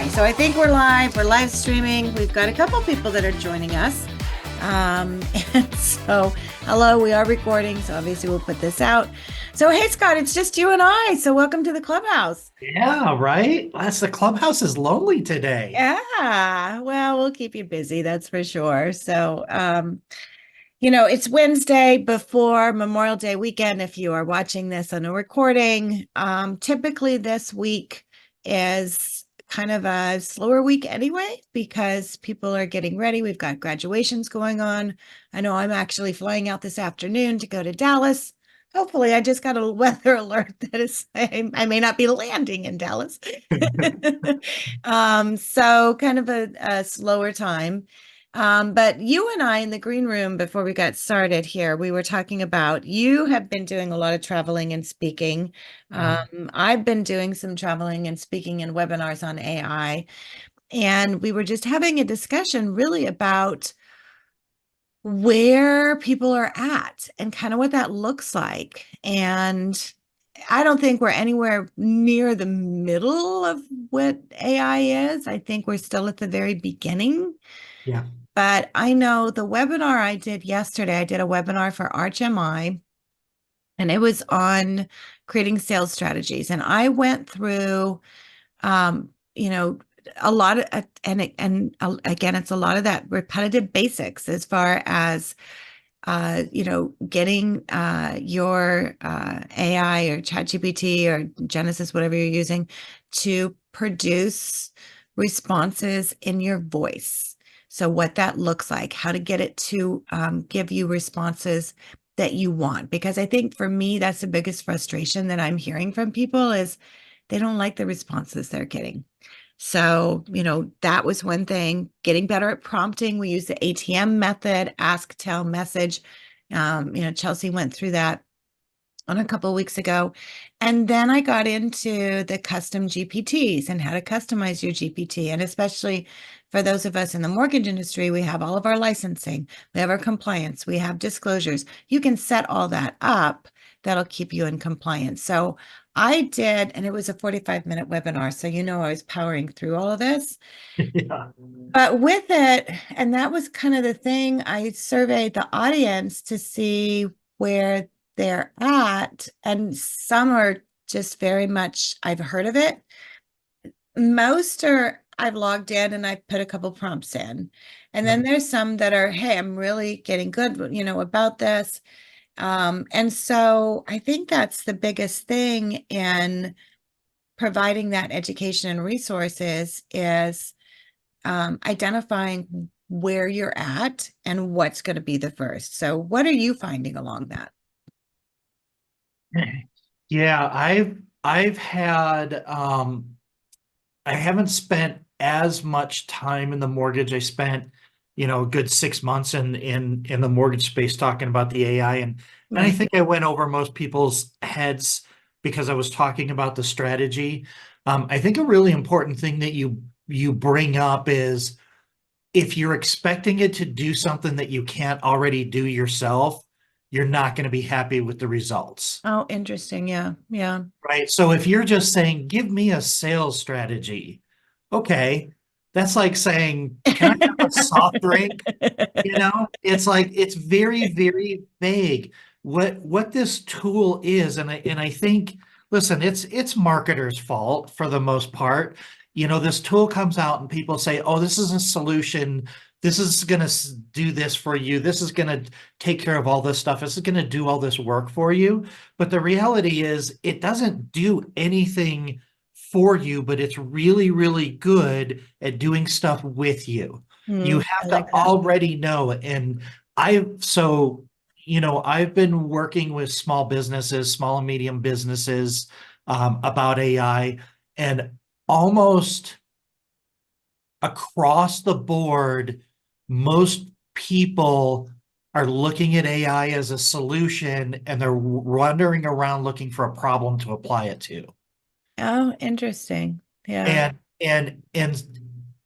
Okay, so I think we're live streaming. We've got a couple people that are joining us. And so, hello, we are recording, so obviously we'll put this out. So, hey, Scott, it's just you and I. So, welcome to the Clubhouse. Yeah, right. That's the clubhouse is lonely today. Yeah, well, we'll keep you busy, that's for sure. So, it's Wednesday before Memorial Day weekend. If you are watching this on a recording, typically this week is kind of a slower week anyway, because people are getting ready. We've got graduations going on. I know I'm actually flying out this afternoon to go to Dallas. Hopefully, I just got a weather alert that is saying I may not be landing in Dallas. So kind of a slower time. But you and I in the green room before we got started here, we were talking about you have been doing a lot of traveling and speaking. I've been doing some traveling and speaking and webinars on AI. And we were just having a discussion really about where people are at and kind of what that looks like. And I don't think we're anywhere near the middle of what AI is. I think we're still at the very beginning. Yeah. But I know the webinar I did yesterday, I did a webinar for ArchMI, and it was on creating sales strategies. And I went through, a lot of, again, it's a lot of that repetitive basics as far as, getting your AI or ChatGPT or Genesis, whatever you're using, to produce responses in your voice. So what that looks like, how to get it to give you responses that you want. Because I think for me, that's the biggest frustration that I'm hearing from people is they don't like the responses they're getting. So, that was one thing. Getting better at prompting. We use the ATM method, ask, tell, message. Chelsea went through that on a couple of weeks ago. And then I got into the custom GPTs and how to customize your GPT. And especially for those of us in the mortgage industry, we have all of our licensing, we have our compliance, we have disclosures. You can set all that up. That'll keep you in compliance. So I did, and it was a 45-minute webinar. So, I was powering through all of this. Yeah. But with it, and that was kind of the thing, I surveyed the audience to see where they're at. And some are just very much, I've heard of it. Most are, I've logged in and I put a couple prompts in. And then there's some that are, hey, I'm really getting good, about this. And so I think that's the biggest thing in providing that education and resources is identifying where you're at and what's going to be the first. So what are you finding along that? Yeah, I've had I haven't spent as much time in the mortgage. I spent, a good 6 months in the mortgage space talking about the AI and I think I went over most people's heads because I was talking about the strategy. I think a really important thing that you bring up is if you're expecting it to do something that you can't already do yourself, you're not going to be happy with the results. Oh, interesting. Yeah. Yeah. Right. So if you're just saying, give me a sales strategy, okay, that's like saying, can I have a soft drink? It's like it's very, very vague what this tool is. And I think, listen, it's marketers' fault for the most part. This tool comes out and people say, oh, this is a solution. This is going to do this for you. This is going to take care of all this stuff. This is going to do all this work for you. But the reality is it doesn't do anything for you, but it's really, really good at doing stuff with you. You I have to like that. already know. And I've been working with small businesses, small and medium businesses about AI, and almost across the board, most people are looking at AI as a solution and they're wandering around looking for a problem to apply it to. Oh, interesting. Yeah. And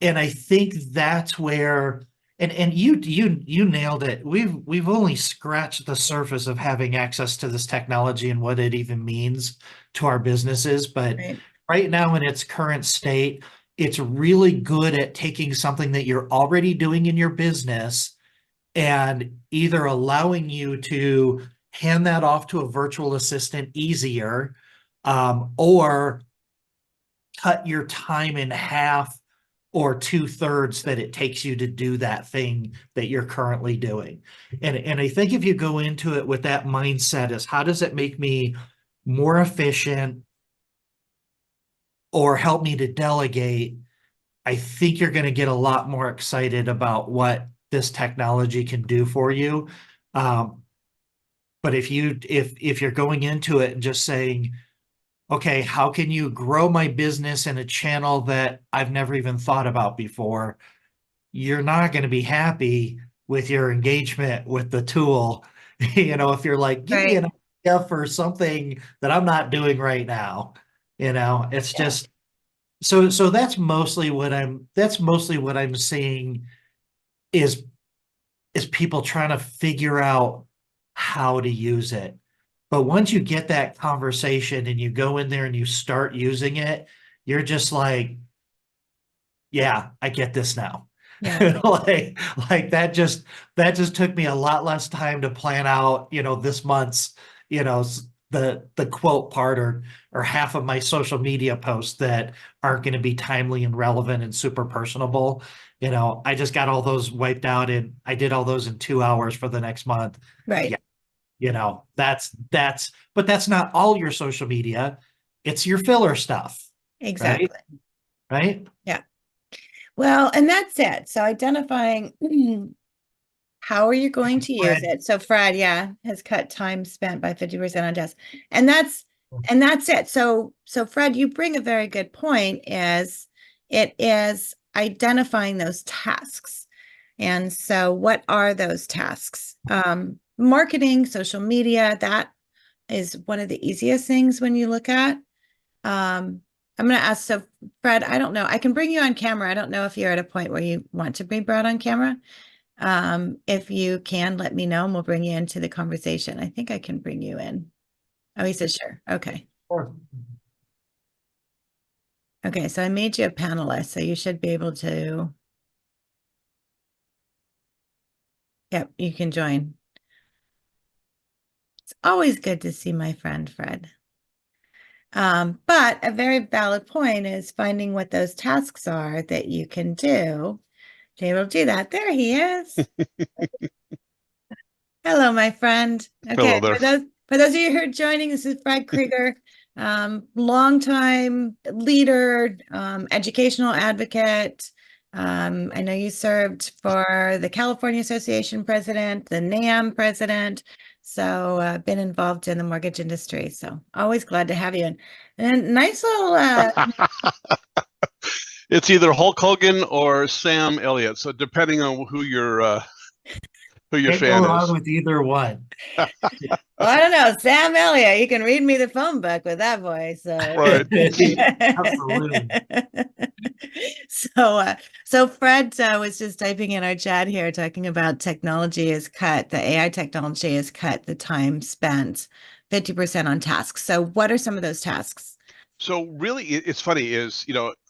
I think that's where and you nailed it. We've only scratched the surface of having access to this technology and what it even means to our businesses. But Right. right now in its current state, it's really good at taking something that you're already doing in your business and either allowing you to hand that off to a virtual assistant easier, or cut your time in half or 2/3 that it takes you to do that thing that you're currently doing. And I think if you go into it with that mindset is how does it make me more efficient or help me to delegate, I think you're going to get a lot more excited about what this technology can do for you. But if you're going into it and just saying, okay, how can you grow my business in a channel that I've never even thought about before? You're not going to be happy with your engagement with the tool. If you're like, give me Right. an idea for something that I'm not doing right now, it's Yeah. just so that's mostly what I'm seeing is people trying to figure out how to use it. But once you get that conversation and you go in there and you start using it, you're just like, yeah, I get this now. Yeah. Like that just took me a lot less time to plan out, this month's, the quote part or half of my social media posts that aren't going to be timely and relevant and super personable. I just got all those wiped out and I did all those in 2 hours for the next month. Yeah, Right. but that's not all your social media. It's your filler stuff, right? Exactly. Right? Yeah. Well, and that's it. So identifying how are you going to use Fred, it? So Fred, yeah, has cut time spent by 50% on tasks. And that's it. So Fred, you bring a very good point is it is identifying those tasks. And so what are those tasks? Marketing, social media, that is one of the easiest things when you look at. I'm going to ask, so Fred, I don't know. I can bring you on camera. I don't know if you're at a point where you want to be brought on camera. If you can, let me know and we'll bring you into the conversation. I think I can bring you in. Oh, he says, sure. Okay. or Okay. So I made you a panelist, so you should be able to, yep, you can join. It's always good to see my friend Fred. But a very valid point is finding what those tasks are that you can do to be able to do that. There he is. Hello, my friend. Okay, Hello there. for those of you who are joining, this is Fred Kreger, longtime leader, educational advocate. I know you served for the California Association president, the NAM president, so been involved in the mortgage industry. So always glad to have you. And nice little It's either Hulk Hogan or Sam Elliott. So depending on who your can't go fan wrong is. with either one. well, I don't know, Sam Elliott. You can read me the phone book with that voice. So, Right. Absolutely. so Fred was just typing in our chat here, talking about the AI technology has cut the time spent 50% on tasks. So, what are some of those tasks? So really, it's funny is,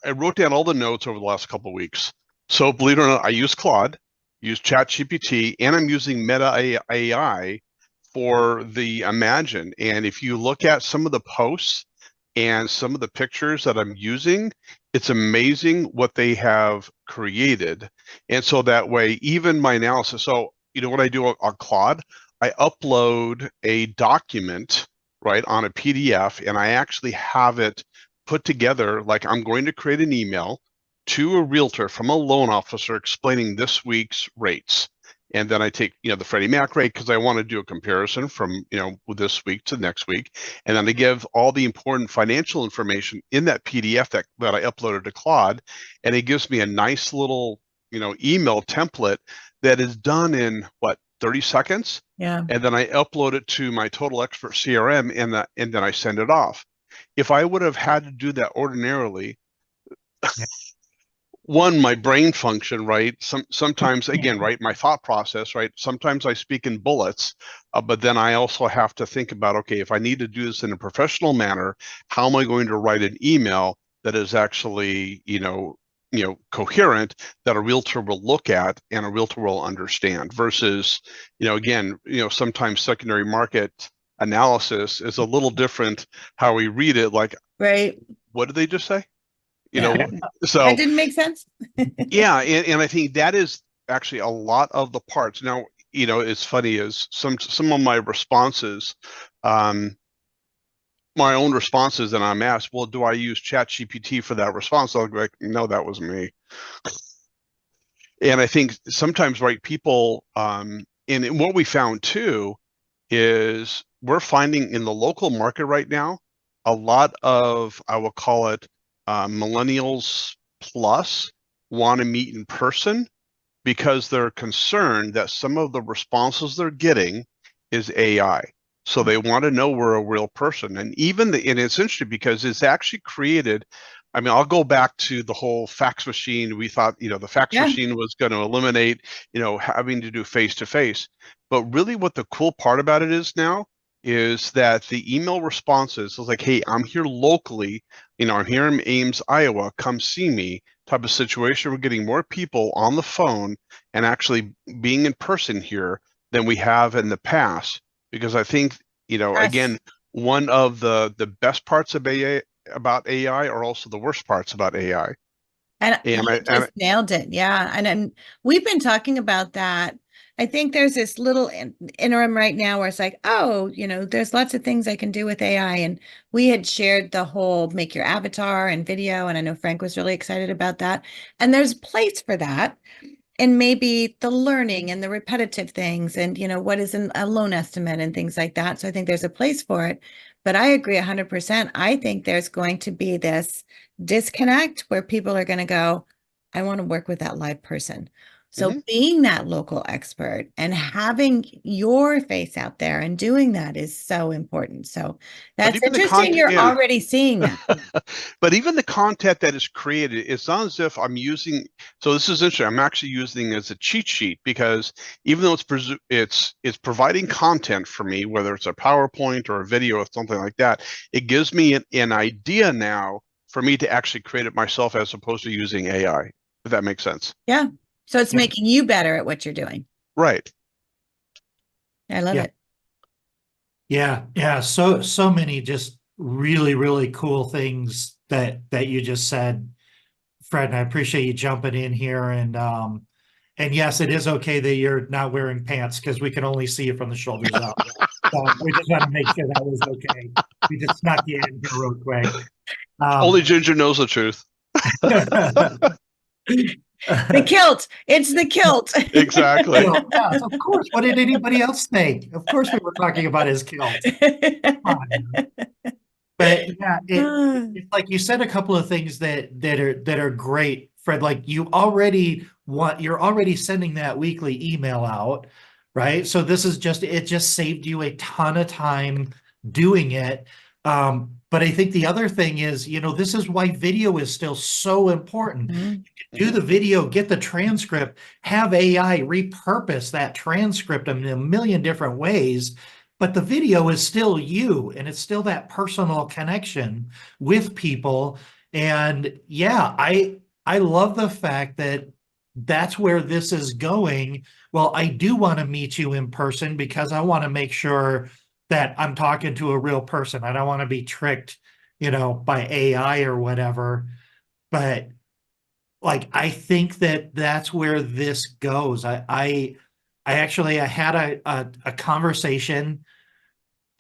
I wrote down all the notes over the last couple of weeks. So believe it or not, I use Claude, use ChatGPT, and I'm using Meta AI for the Imagine. And if you look at some of the posts and some of the pictures that I'm using, it's amazing what they have created. And so that way, even my analysis, so what I do on Claude, I upload a document, right, on a PDF, and I actually have it put together like I'm going to create an email to a realtor from a loan officer explaining this week's rates. And then I take, the Freddie Mac rate because I want to do a comparison from, this week to next week. And then I give all the important financial information in that PDF that I uploaded to Claude. And it gives me a nice little, email template that is done in 30 seconds. Yeah. And then I upload it to my Total Expert CRM and then I send it off. If I would have had to do that ordinarily, one, my brain function, right? Sometimes, again, right, my thought process, right? Sometimes I speak in bullets, but then I also have to think about, okay, if I need to do this in a professional manner, how am I going to write an email that is actually, coherent, that a realtor will look at and a realtor will understand versus, again, sometimes secondary market analysis is a little different how we read it. Like, Right. what did they just say? Yeah. So That didn't make sense. yeah, and I think that is actually a lot of the parts. Now, it's funny is some of my responses, my own responses, and I'm asked, well, do I use ChatGPT for that response? I'll go like, no, that was me. And I think sometimes, right, people, and what we found too is we're finding in the local market right now, a lot of, I will call it, millennials plus want to meet in person because they're concerned that some of the responses they're getting is AI. So they want to know we're a real person. And and it's interesting because it's actually created. I mean, I'll go back to the whole fax machine. We thought, the fax Yeah. machine was going to eliminate, having to do face to face. But really what the cool part about it is now is that the email responses is like, hey, I'm here locally, I'm here in Ames, Iowa, come see me type of situation. We're getting more people on the phone and actually being in person here than we have in the past. Because I think, Yes. again, one of the best parts of AI about AI are also the worst parts about AI. And And you just nailed it. Yeah. And we've been talking about that. I think there's this little interim right now where it's like, oh, there's lots of things I can do with AI. And we had shared the whole make your avatar and video. And I know Frank was really excited about that. And there's a place for that. And maybe the learning and the repetitive things and, what is a loan estimate and things like that. So I think there's a place for it. But I agree 100%. I think there's going to be this disconnect where people are going to go, I want to work with that live person. So being that local expert and having your face out there and doing that is so important. So that's interesting. You're already seeing that. But even the content that is created, it's not as if I'm using. So this is interesting. I'm actually using it as a cheat sheet because even though it's providing content for me, whether it's a PowerPoint or a video or something like that, it gives me an idea now for me to actually create it myself as opposed to using AI. If that makes sense. Yeah. So it's making you better at what you're doing. Right. I love it. Yeah. Yeah. So many just really, really cool things that you just said, Fred, and I appreciate you jumping in here. And yes, it is okay that you're not wearing pants because we can only see you from the shoulders up. So we just want to make sure that was okay. We just snuck you in here real quick. Only Ginger knows the truth. The kilt. It's the kilt. Exactly. Yes, of course. What did anybody else think? Of course, we were talking about his kilt. But yeah, it's like you said a couple of things that are great, Fred. Like you're already sending that weekly email out, right? So it just saved you a ton of time doing it. But I think the other thing is, this is why video is still so important. You can do the video, get the transcript, have AI repurpose that transcript in a million different ways. But the video is still you, and it's still that personal connection with people. And yeah, I love the fact that that's where this is going. Well, I do want to meet you in person because I want to make sure that I'm talking to a real person. I don't want to be tricked, by AI or whatever. But like, I think that that's where this goes. I had a conversation.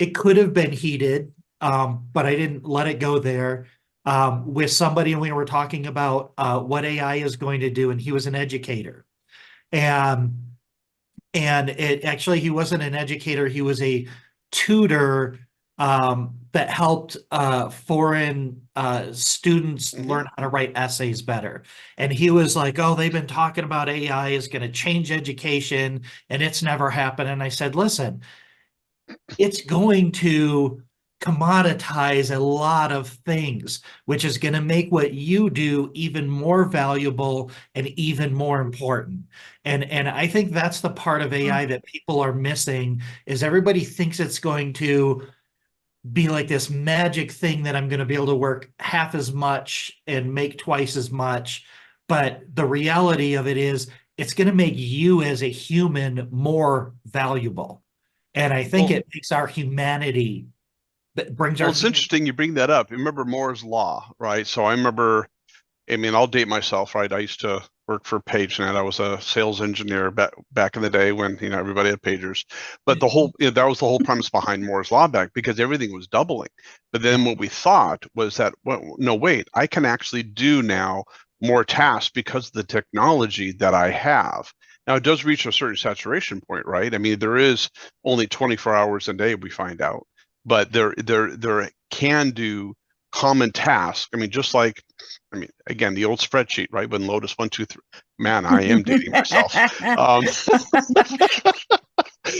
It could have been heated, but I didn't let it go there. With somebody, and we were talking about what AI is going to do, and he was an educator, and he wasn't an educator; he was a tutor that helped foreign students learn how to write essays better. And he was like, "Oh, they've been talking about AI is going to change education, and it's never happened." And I said, "Listen, it's going to commoditize a lot of things, which is going to make what you do even more valuable and even more important." And I think that's the part of AI that people are missing is everybody thinks it's going to be like this magic thing that I'm going to be able to work half as much and make twice as much. But the reality of it is it's going to make you as a human more valuable. And I think Well, it makes our humanity, that brings well, our it's interesting you bring that up. Remember Moore's law, right? So I remember, I mean, I'll date myself, right? I used to work for PageNet. I was a sales engineer back in the day when, you know, everybody had pagers. But the whole, you know, that was the whole premise behind Moore's law back, because everything was doubling. But then what we thought was that, well, no, wait, I can actually do now more tasks because of the technology that I have. Now it does reach a certain saturation point, right? I mean, there is only 24 hours a day, we find out, but there can do common tasks. I mean, just like, I mean, again, the old spreadsheet, right? When Lotus 1, 2, 3, man, I am dating myself. Um,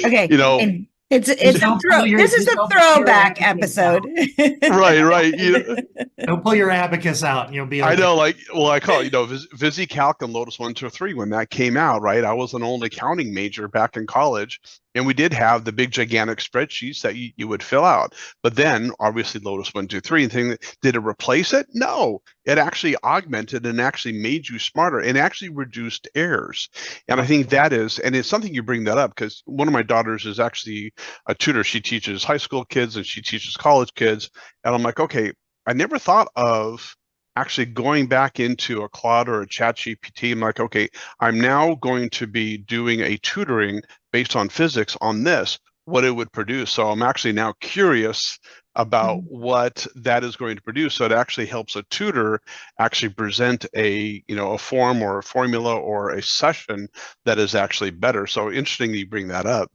Okay, you know, and it's just a don't pull throw. This is just a don't pull your throwback abacus out. episode. right. You Don't pull your abacus out and you'll be I okay. know, like, well, I call it, you know, VisiCalc and Lotus 1, 2, 3 when that came out, right? I was an old accounting major back in college, and we did have the big gigantic spreadsheets that you would fill out. But then, obviously, Lotus 1, 2, 3 and thing, did it replace it? No, it actually augmented and actually made you smarter and actually reduced errors. And I think that is, and it's something you bring that up because one of my daughters is actually a tutor. She teaches high school kids and she teaches college kids, and I'm like, okay, I never thought of actually going back into a Claude or a ChatGPT. I'm like, okay, I'm now going to be doing a tutoring based on physics on this, what it would produce. So I'm actually now curious about what that is going to produce. So it actually helps a tutor actually present a, you know, a form or a formula or a session that is actually better. So interesting that you bring that up.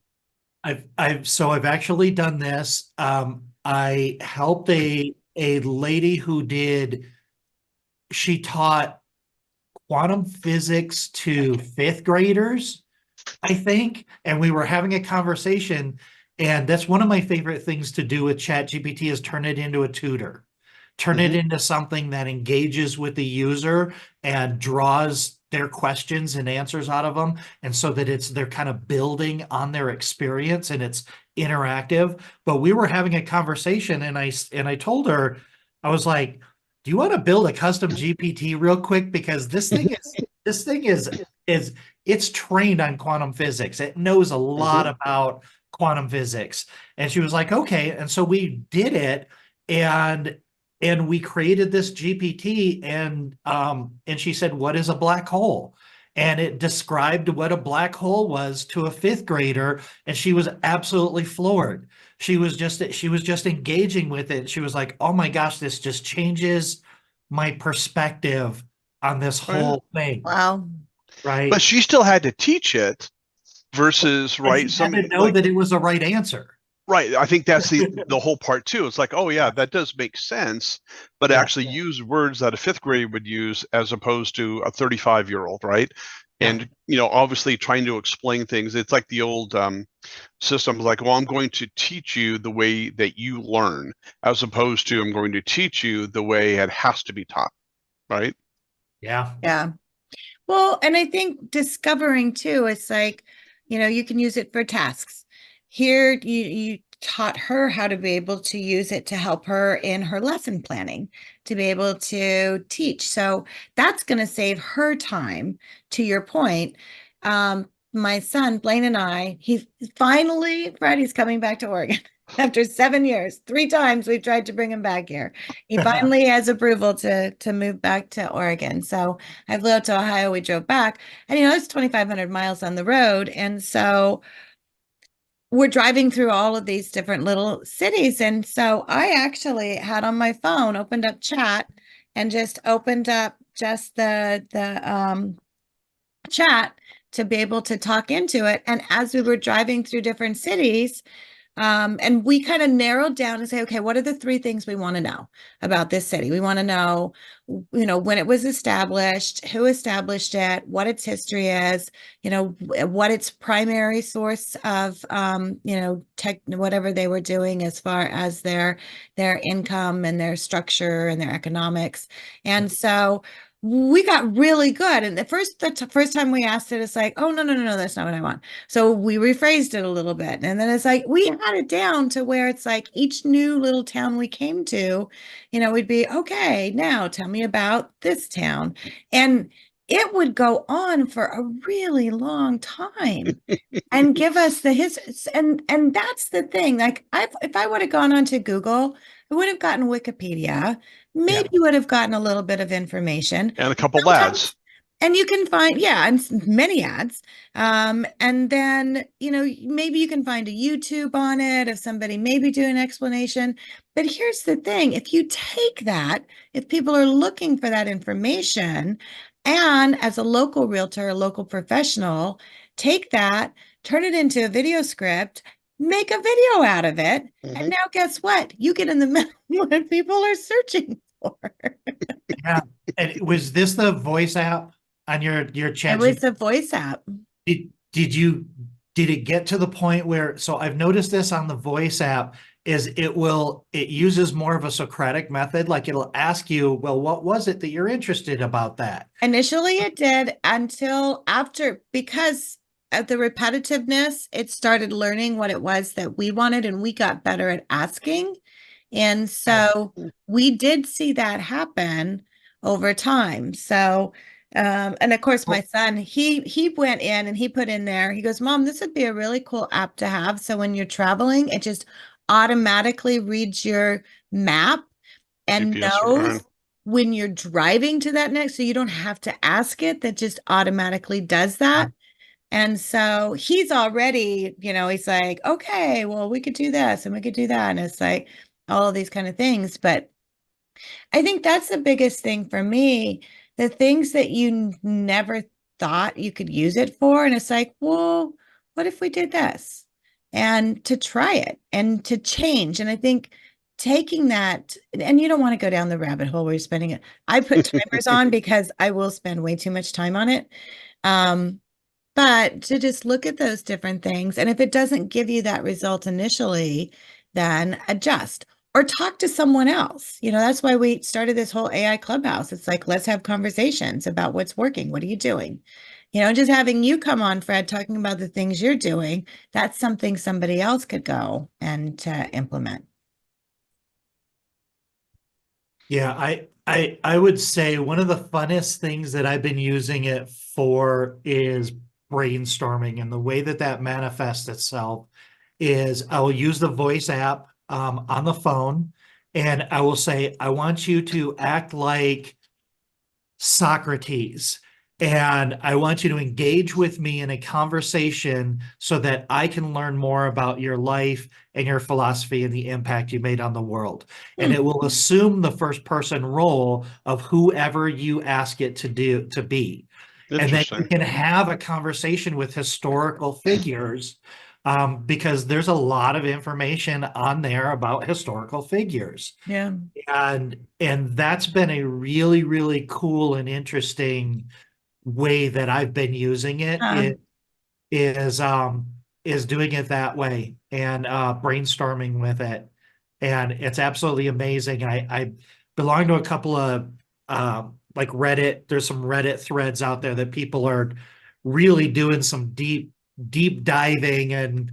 I've actually done this. I helped a lady who she taught quantum physics to fifth graders, I think, and we were having a conversation, and that's one of my favorite things to do with ChatGPT is turn it into a tutor. Turn it into something that engages with the user and draws their questions and answers out of them. And so that they're kind of building on their experience and it's interactive. But we were having a conversation and I told her, I was like, do you want to build a custom GPT real quick? Because this thing is it's trained on quantum physics. It knows a lot about quantum physics. And she was like, okay. And so we did it. And we created this GPT and she said, what is a black hole? And it described what a black hole was to a fifth grader, and she was absolutely floored. She was just engaging with it. She was like, oh my gosh, this just changes my perspective on this whole thing. Wow. Right. But she still had to teach it versus, And right, she some had to know like, that it was the right answer. right. I think that's the whole part too. It's like, oh yeah, that does make sense, but Yeah. actually use words that a fifth grader would use as opposed to a 35-year-old, right? Yeah. And you know, obviously trying to explain things. It's like the old system, like, well, I'm going to teach you the way that you learn, as opposed to I'm going to teach you the way it has to be taught, right? Yeah. Yeah. Well, and I think discovering too, it's like, you can use it for tasks. Here, you taught her how to be able to use it to help her in her lesson planning, to be able to teach. So that's going to save her time, to your point. My son, Blaine, and I, Freddy's coming back to Oregon. After 7 years, 3 times we've tried to bring him back here. He finally has approval to move back to Oregon. So I flew out to Ohio. We drove back, and it's 2,500 miles on the road, and so we're driving through all of these different little cities. And so I actually had on my phone, opened up chat, and just opened up just the chat to be able to talk into it. And as we were driving through different cities, and we kind of narrowed down and say, okay, what are the 3 things we want to know about this city? We want to know, when it was established, who established it, what its history is, what its primary source of, tech, whatever they were doing as far as their income and their structure and their economics. And so we got really good. And the first time we asked it, it's like, oh, no, no, no, no, that's not what I want. So we rephrased it a little bit. And then it's like, we had it down to where it's like each new little town we came to, we'd be, okay, now tell me about this town. And it would go on for a really long time and give us the history. And that's the thing. Like if I would have gone onto Google, I would have gotten Wikipedia, Yeah. maybe would have gotten a little bit of information. And a couple Sometimes, ads. and you can find, yeah, and many ads. And then, maybe you can find a YouTube on it of somebody maybe do an explanation. But here's the thing, if you take that, if people are looking for that information, and as a local realtor, a local professional, take that, turn it into a video script, make a video out of it. And now guess what? You get in the middle what people are searching for. Yeah. And was this the voice app on your chat? It was a voice app. Did it get to the point where, so I've noticed this on the voice app, is it uses more of a Socratic method, like it'll ask you, well, what was it that you're interested about that? Initially it did, until after, because of the repetitiveness, it started learning what it was that we wanted, and we got better at asking. And so we did see that happen over time. So, and of course, my son, he went in and he put in there, he goes, Mom, this would be a really cool app to have. So when you're traveling, it just automatically reads your map and GPS knows when you're driving to that next. So you don't have to ask it, that just automatically does that. And so he's already, he's like, okay, well, we could do this and we could do that. And it's like all of these kind of things. But I think that's the biggest thing for me, the things that you never thought you could use it for. And it's like, well, what if we did this? And to try it and to change. And I think taking that, and you don't want to go down the rabbit hole where you're spending it. I put timers on because I will spend way too much time on it. But to just look at those different things, and if it doesn't give you that result initially, then adjust or talk to someone else. That's why we started this whole AI Clubhouse. It's like, let's have conversations about what's working. What are you doing? Just having you come on, Fred, talking about the things you're doing, that's something somebody else could go and implement. Yeah, I would say one of the funnest things that I've been using it for is brainstorming, and the way that that manifests itself is I will use the voice app on the phone, and I will say, I want you to act like Socrates, and I want you to engage with me in a conversation so that I can learn more about your life and your philosophy and the impact you made on the world. And it will assume the first person role of whoever you ask it to be. And then you can have a conversation with historical figures, because there's a lot of information on there about historical figures. Yeah. And that's been a really, really cool and interesting way that I've been using it. It is doing it that way and brainstorming with it. And it's absolutely amazing. I belong to a couple of like Reddit. There's some Reddit threads out there that people are really doing some deep diving and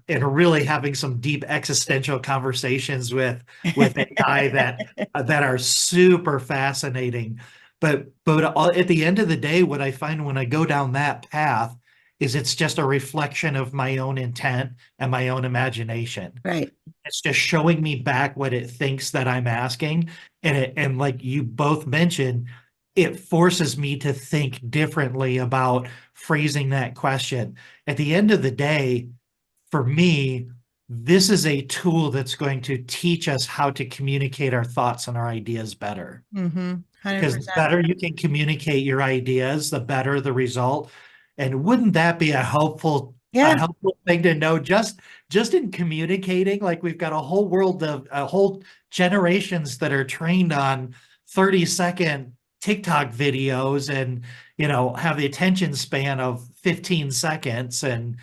really having some deep existential conversations with AI that are super fascinating. But at the end of the day, what I find when I go down that path is it's just a reflection of my own intent and my own imagination. Right. It's just showing me back what it thinks that I'm asking. And like you both mentioned, it forces me to think differently about phrasing that question. At the end of the day, for me, this is a tool that's going to teach us how to communicate our thoughts and our ideas better. Mm-hmm. Because the better you can communicate your ideas, the better the result. And wouldn't that be a helpful thing to know, just in communicating? Like, we've got a whole world of whole generations that are trained on 30-second TikTok videos and, have the attention span of 15 seconds. And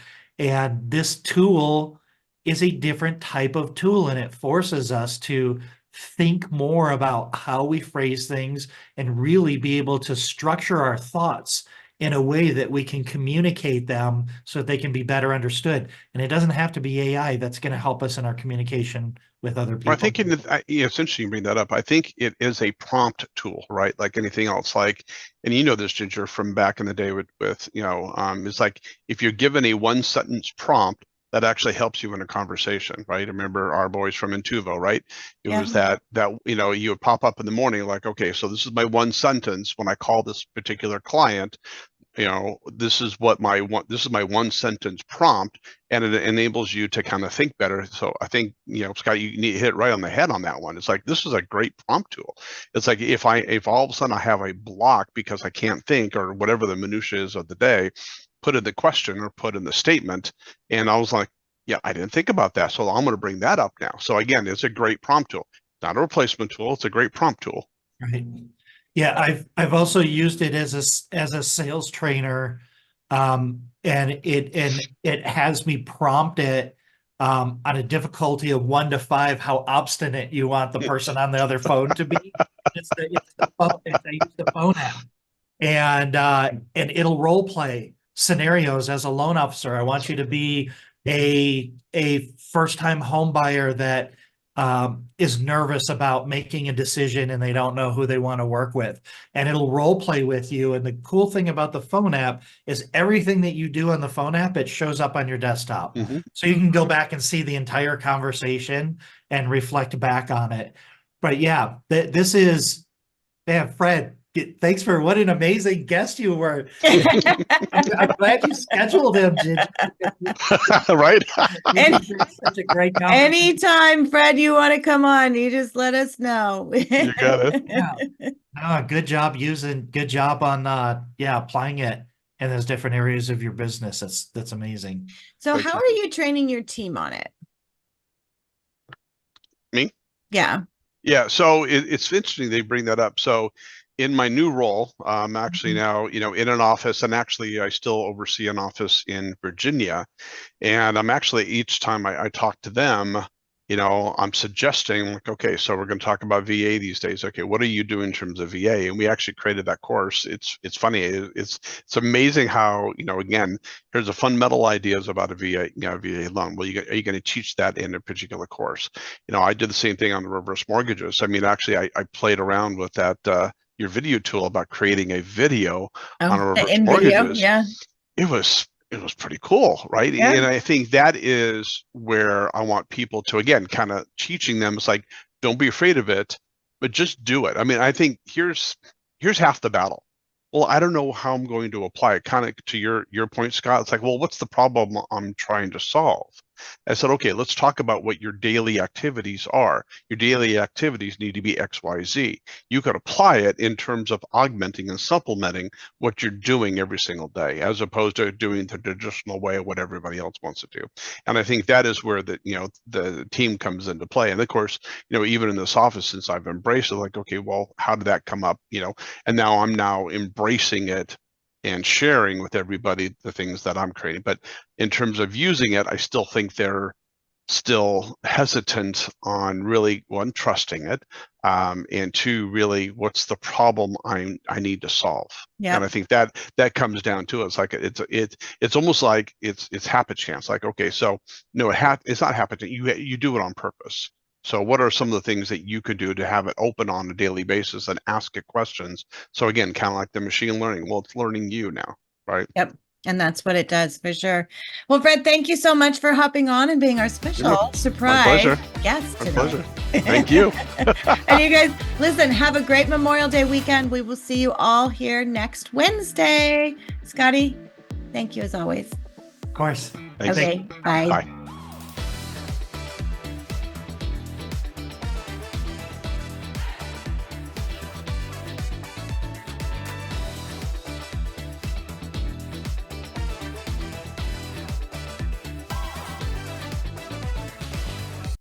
this tool is a different type of tool, and it forces us to think more about how we phrase things and really be able to structure our thoughts in a way that we can communicate them so that they can be better understood. And it doesn't have to be AI that's going to help us in our communication with other people. I think it's interesting you bring that up. I think it is a prompt tool, right? Like anything else. Like, and you know this, Ginger, from back in the day with it's like if you're given a one sentence prompt, that actually helps you in a conversation, right? Remember our boys from Intuvo, right? It was that you would pop up in the morning like, okay, so this is my one sentence when I call this particular client. This is my one sentence prompt, and it enables you to kind of think better. So I think, Scott, you need to hit right on the head on that one. It's like, this is a great prompt tool. It's like if all of a sudden I have a block because I can't think or whatever the minutia is of the day, put in the question or put in the statement. And I was like, yeah, I didn't think about that. So I'm going to bring that up now. So again, it's a great prompt tool. Not a replacement tool. It's a great prompt tool. Right. Yeah, I've also used it as a sales trainer, and it has me prompt it on a difficulty of 1 to 5 how obstinate you want the person on the other phone to be. I use the phone app, and it'll role play scenarios as a loan officer. I want you to be a first-time home buyer that is nervous about making a decision and they don't know who they want to work with, and it'll role play with you. And the cool thing about the phone app is everything that you do on the phone app, it shows up on your desktop. Mm-hmm. So you can go back and see the entire conversation and reflect back on it. But yeah, this is, man, Fred, thanks for what an amazing guest you were. I'm glad you scheduled him, Ginger. Right? Such a great conversation. Anytime, Fred, you want to come on, you just let us know. You got it. Yeah. Good job on applying it in those different areas of your business. That's amazing. So how are you training your team on it? Me? Yeah. Yeah. So it's interesting they bring that up. So in my new role, I'm actually now, in an office, and actually I still oversee an office in Virginia. And I'm actually, each time I talk to them, I'm suggesting like, okay, so we're going to talk about VA these days. Okay, what are you doing in terms of VA? And we actually created that course. It's funny. It's amazing how, again, here's the fundamental ideas about a VA loan. Well, are you going to teach that in a particular course? I did the same thing on the reverse mortgages. I mean, actually, I played around with that, your video tool about creating a video on a reverse mortgages. Yeah. It was pretty cool, right? Yeah. And I think that is where I want people to, again, kind of teaching them. It's like, don't be afraid of it, but just do it. I mean, I think here's half the battle. Well, I don't know how I'm going to apply it. Kind of to your point, Scott. It's like, well, what's the problem I'm trying to solve? I said, okay, let's talk about what your daily activities are. Your daily activities need to be X, Y, Z. You could apply it in terms of augmenting and supplementing what you're doing every single day, as opposed to doing the traditional way of what everybody else wants to do. And I think that is where the team comes into play. And of course, even in this office, since I've embraced it, like, okay, well, how did that come up? And now I'm embracing it and sharing with everybody the things that I'm creating. But in terms of using it, I still think they're still hesitant on really, one, trusting it, and two, really, what's the problem I need to solve? Yeah. And I think that comes down to it. It's like it's almost like it's happen chance. Like, okay, so no, it's not happen chance. You do it on purpose. So what are some of the things that you could do to have it open on a daily basis and ask it questions? So again, kind of like the machine learning. Well, it's learning you now, right? Yep. And that's what it does for sure. Well, Fred, thank you so much for hopping on and being our special surprise guest today. My pleasure. Thank you. And you guys, listen, have a great Memorial Day weekend. We will see you all here next Wednesday. Scotty, thank you as always. Of course. Thanks. Okay, bye. Bye.